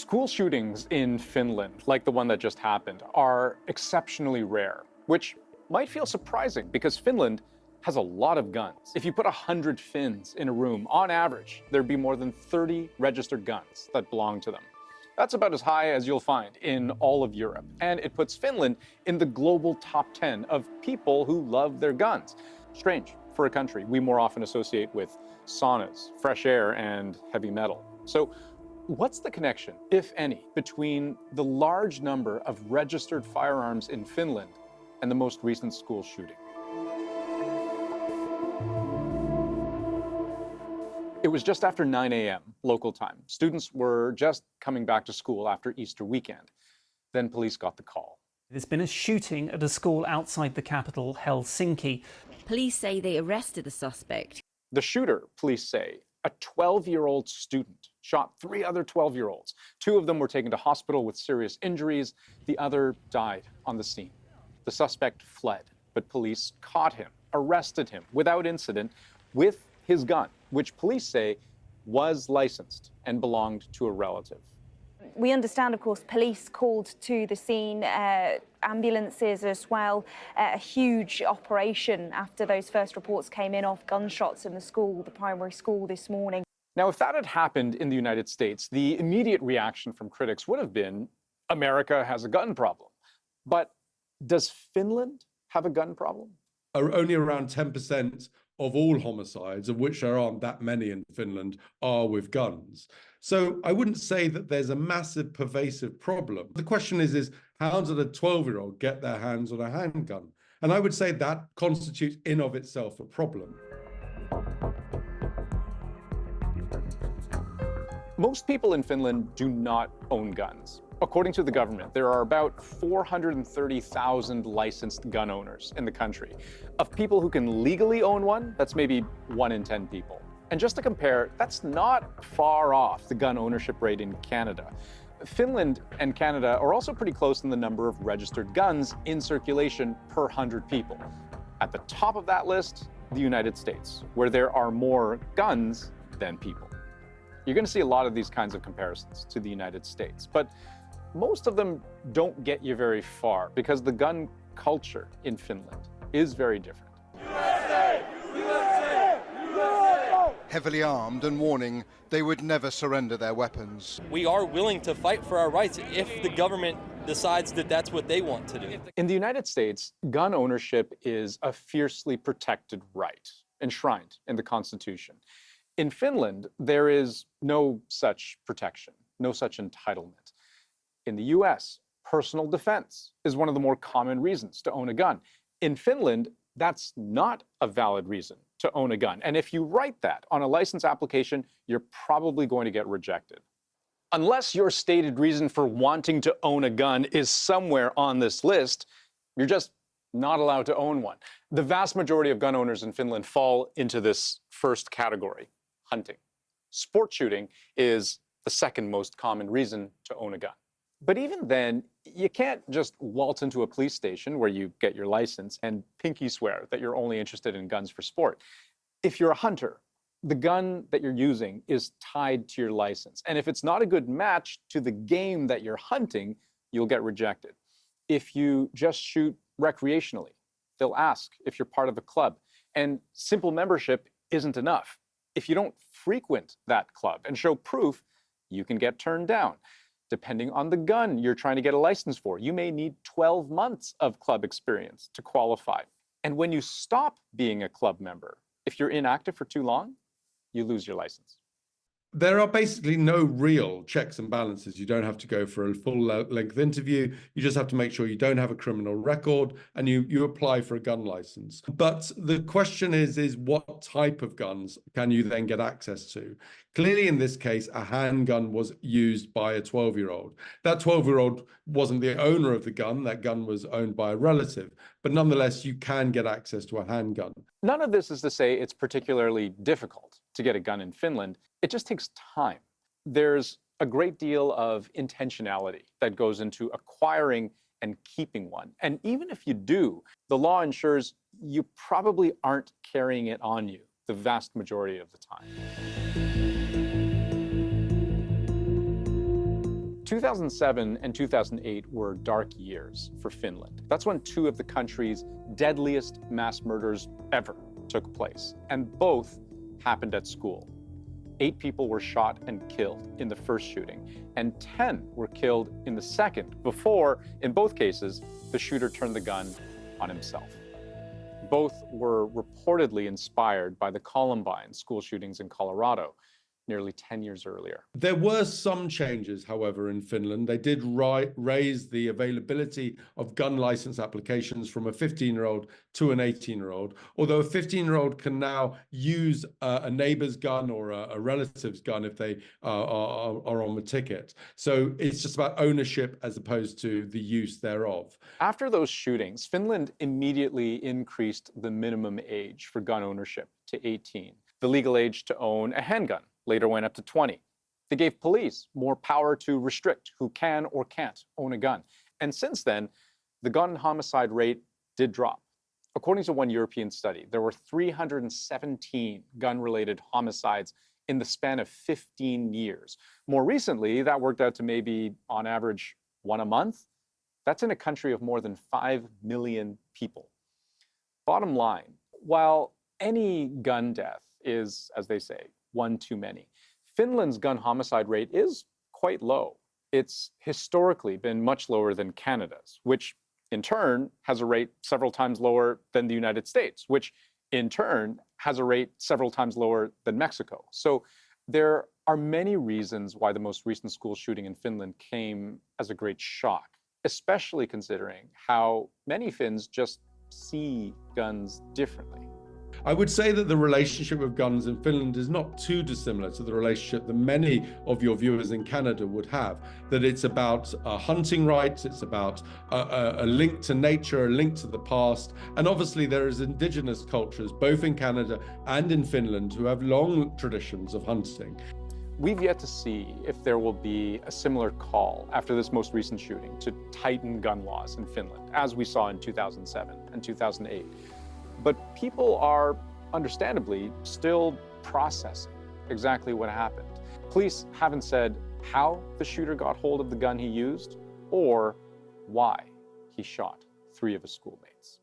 School shootings in Finland, like the one that just happened, are exceptionally rare, which might feel surprising because Finland has a lot of guns. If you put 100 Finns in a room, on average, there'd be more than 30 registered guns that belong to them. That's about as high as you'll find in all of Europe, and it puts Finland in the global top 10 of people who love their guns. Strange for a country we more often associate with saunas, fresh air, and heavy metal. So what's the connection, if any, between the large number of registered firearms in Finland and the most recent school shooting? It was just after 9 a.m. local time. Students were just coming back to school after Easter weekend. Then police got the call. There's been a shooting at a school outside the capital, Helsinki. Police say they arrested a suspect. The shooter, police say, a 12-year-old student, shot 3 other 12-year-olds. 2 of them were taken to hospital with serious injuries. The other died on the scene. The suspect fled, but police caught him, arrested him without incident with his gun, which police say was licensed and belonged to a relative. We understand, of course, police called to the scene, ambulances as well, a huge operation after those first reports came in of gunshots in the school, the primary school this morning. Now, if that had happened in the United States, the immediate reaction from critics would have been, America has a gun problem. But does Finland have a gun problem? Only around 10% of all homicides, of which there aren't that many in Finland, are with guns. So I wouldn't say that there's a massive pervasive problem. The question is how did a 12-year-old get their hands on a handgun? And I would say that constitutes in of itself a problem. Most people in Finland do not own guns. According to the government, there are about 430,000 licensed gun owners in the country. Of people who can legally own one, that's maybe 1 in 10 people. And just to compare, that's not far off the gun ownership rate in Canada. Finland and Canada are also pretty close in the number of registered guns in circulation per 100 people. At the top of that list, the United States, where there are more guns than people. You're going to see a lot of these kinds of comparisons to the United States, but most of them don't get you very far because the gun culture in Finland is very different. USA! USA! USA! Heavily armed and warning they would never surrender their weapons. We are willing to fight for our rights if the government decides that that's what they want to do. In the United States, gun ownership is a fiercely protected right, enshrined in the Constitution. In Finland, there is no such protection, no such entitlement. In the US, personal defense is one of the more common reasons to own a gun. In Finland, that's not a valid reason to own a gun. And if you write that on a license application, you're probably going to get rejected. Unless your stated reason for wanting to own a gun is somewhere on this list, you're just not allowed to own one. The vast majority of gun owners in Finland fall into this first category, hunting. Sport shooting is the second most common reason to own a gun. But even then, you can't just waltz into a police station where you get your license and pinky swear that you're only interested in guns for sport. If you're a hunter, the gun that you're using is tied to your license. And if it's not a good match to the game that you're hunting, you'll get rejected. If you just shoot recreationally, they'll ask if you're part of a club. And simple membership isn't enough. If you don't frequent that club and show proof, you can get turned down. Depending on the gun you're trying to get a license for, you may need 12 months of club experience to qualify. And when you stop being a club member, if you're inactive for too long, you lose your license. There are basically no real checks and balances. You don't have to go for a full-length interview. You just have to make sure you don't have a criminal record and you apply for a gun license. But the question is what type of guns can you then get access to? Clearly, in this case, a handgun was used by a 12-year-old. That 12-year-old wasn't the owner of the gun. That gun was owned by a relative. But nonetheless, you can get access to a handgun. None of this is to say it's particularly difficult to get a gun in Finland. It just takes time. There's a great deal of intentionality that goes into acquiring and keeping one. And even if you do, the law ensures you probably aren't carrying it on you the vast majority of the time. 2007 and 2008 were dark years for Finland. That's when two of the country's deadliest mass murders ever took place, and both happened at school. 8 people were shot and killed in the first shooting, and 10 were killed in the second, before, in both cases, the shooter turned the gun on himself. Both were reportedly inspired by the Columbine school shootings in Colorado nearly 10 years earlier. There were some changes, however, in Finland. They did raise the availability of gun license applications from a 15-year-old to an 18-year-old, although a 15-year-old can now use a neighbor's gun or a relative's gun if they are on the ticket. So it's just about ownership as opposed to the use thereof. After those shootings, Finland immediately increased the minimum age for gun ownership to 18. The legal age to own a handgun later went up to 20. They gave police more power to restrict who can or can't own a gun. And since then, the gun homicide rate did drop. According to one European study, there were 317 gun-related homicides in the span of 15 years. More recently, that worked out to maybe, on average, 1 a month. That's in a country of more than 5 million people. Bottom line, while any gun death is, as they say, one too many, Finland's gun homicide rate is quite low. It's historically been much lower than Canada's, which in turn has a rate several times lower than the United States, which in turn has a rate several times lower than Mexico. So there are many reasons why the most recent school shooting in Finland came as a great shock, especially considering how many Finns just see guns differently. I would say that the relationship with guns in Finland is not too dissimilar to the relationship that many of your viewers in Canada would have, that it's about hunting rights, it's about a link to nature, a link to the past, and obviously there is indigenous cultures, both in Canada and in Finland, who have long traditions of hunting. We've yet to see if there will be a similar call after this most recent shooting to tighten gun laws in Finland, as we saw in 2007 and 2008. But people are, understandably, still processing exactly what happened. Police haven't said how the shooter got hold of the gun he used or why he shot 3 of his schoolmates.